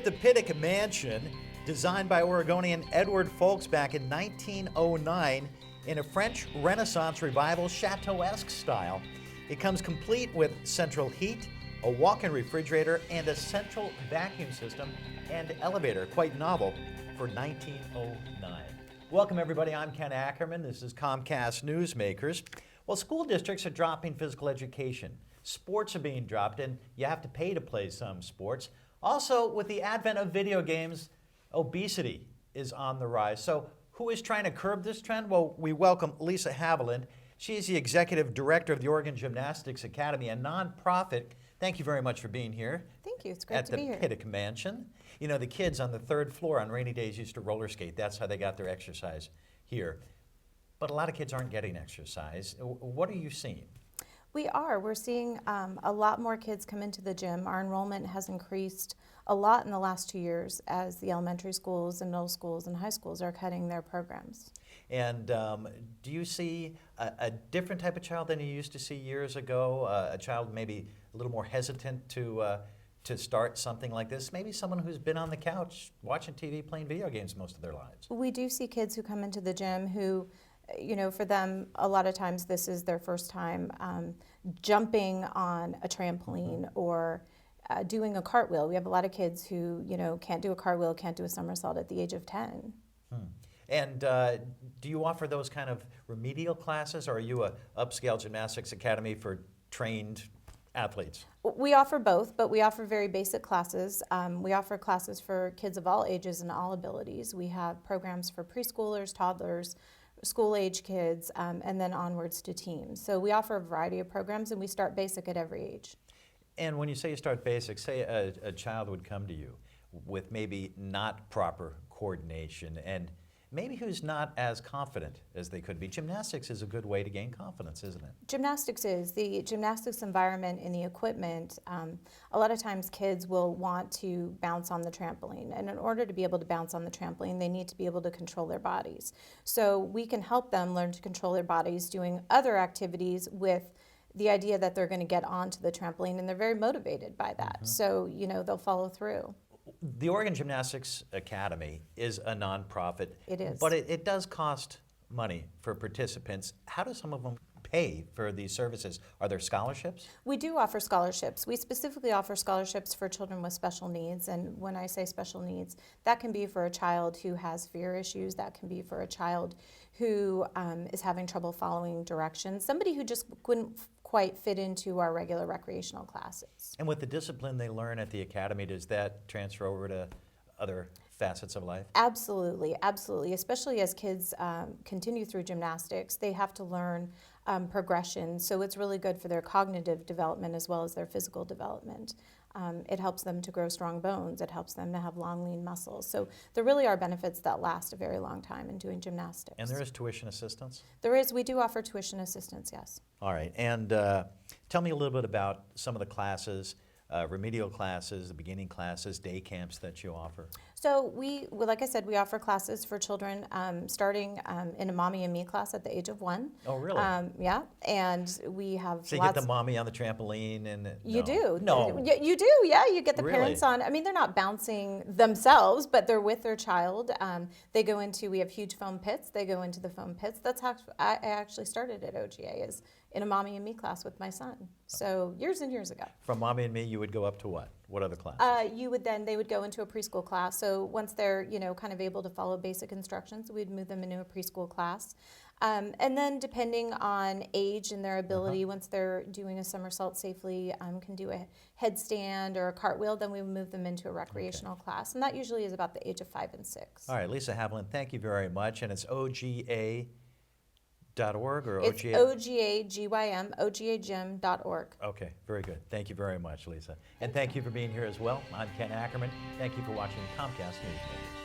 the Pittock Mansion, designed by Oregonian Edward Folks back in 1909 in a French Renaissance revival chateau-esque style. It comes complete with central heat, a walk-in refrigerator, and a central vacuum system and elevator. Quite novel for 1909. Welcome everybody, I'm Ken Ackerman. This is Comcast Newsmakers. Well, school districts are dropping physical education. Sports are being dropped, and you have to pay to play some sports. Also, with the advent of video games, obesity is on the rise. So who is trying to curb this trend? Well, we welcome Lisa Havelind. She is the executive director of the Oregon Gymnastics Academy, a nonprofit. Thank you very much for being here. Thank you. It's great to be here. At the Pittock Mansion. You know, the kids on the third floor on rainy days used to roller skate. That's how they got their exercise here. But a lot of kids aren't getting exercise. What are you seeing? We're seeing a lot more kids come into the gym. Our enrollment has increased a lot in the last 2 years as the elementary schools and middle schools and high schools are cutting their programs. And do you see a different type of child than you used to see years ago? A child maybe a little more hesitant to start something like this? Maybe someone who's been on the couch watching TV, playing video games most of their lives. We do see kids who come into the gym who, you know, for them, a lot of times this is their first time jumping on a trampoline or doing a cartwheel. We have a lot of kids who, you know, can't do a cartwheel, can't do a somersault at the age of 10. And do you offer those kind of remedial classes, or are you a upscale gymnastics academy for trained athletes? We offer both, but we offer very basic classes. We offer classes for kids of all ages and all abilities. We have programs for preschoolers, toddlers, school-age kids, and then onwards to teens. So we offer a variety of programs, and we start basic at every age. And when you say you start basic, say a child would come to you with maybe not proper coordination and maybe who's not as confident as they could be. Gymnastics is a good way to gain confidence, isn't it? Gymnastics is. The gymnastics environment and the equipment, a lot of times kids will want to bounce on the trampoline. And in order to be able to bounce on the trampoline, they need to be able to control their bodies. So we can help them learn to control their bodies doing other activities with the idea that they're going to get onto the trampoline, and they're very motivated by that. So, you know, they'll follow through. The Oregon Gymnastics Academy is a nonprofit. It is. But it does cost money for participants. How do some of them pay for these services? Are there scholarships? We do offer scholarships. We specifically offer scholarships for children with special needs. And when I say special needs, that can be for a child who has fear issues. That can be for a child who is having trouble following directions. Somebody who just couldn't quite fit into our regular recreational classes. And with the discipline they learn at the academy, does that transfer over to other facets of life? Absolutely, absolutely. Especially as kids continue through gymnastics, they have to learn progression. So it's really good for their cognitive development as well as their physical development. It helps them to grow strong bones. It helps them to have long, lean muscles. So there really are benefits that last a very long time in doing gymnastics. And there is tuition assistance? There is. We do offer tuition assistance, yes. All right. And tell me a little bit about some of the classes, remedial classes, the beginning classes, day camps that you offer. So like I said, we offer classes for children starting in a mommy and me class at the age of 1. Oh, really? Yeah, and we have So you get the mommy on the trampoline and... You do. No. You do, yeah. You get the Really? parents on. I mean, they're not bouncing themselves, but they're with their child. They go into, we have huge foam pits. They go into the foam pits. That's how I actually started at OGA, is in a mommy and me class with my son. So years and years ago. From mommy and me, you would go up to what? What other classes? They would go into a preschool class. So once they're, you know, kind of able to follow basic instructions, we'd move them into a preschool class. And then depending on age and their ability, once they're doing a somersault safely, can do a headstand or a cartwheel, then we move them into a recreational class. And that usually is about the age of 5 and 6. All right, Lisa Havelind, thank you very much. And it's OGA.org or It's OGA? OGAGYM, OGAGym.org. Okay, very good. Thank you very much, Lisa. And thank you for being here as well. I'm Ken Ackerman. Thank you for watching Comcast Newsmakers.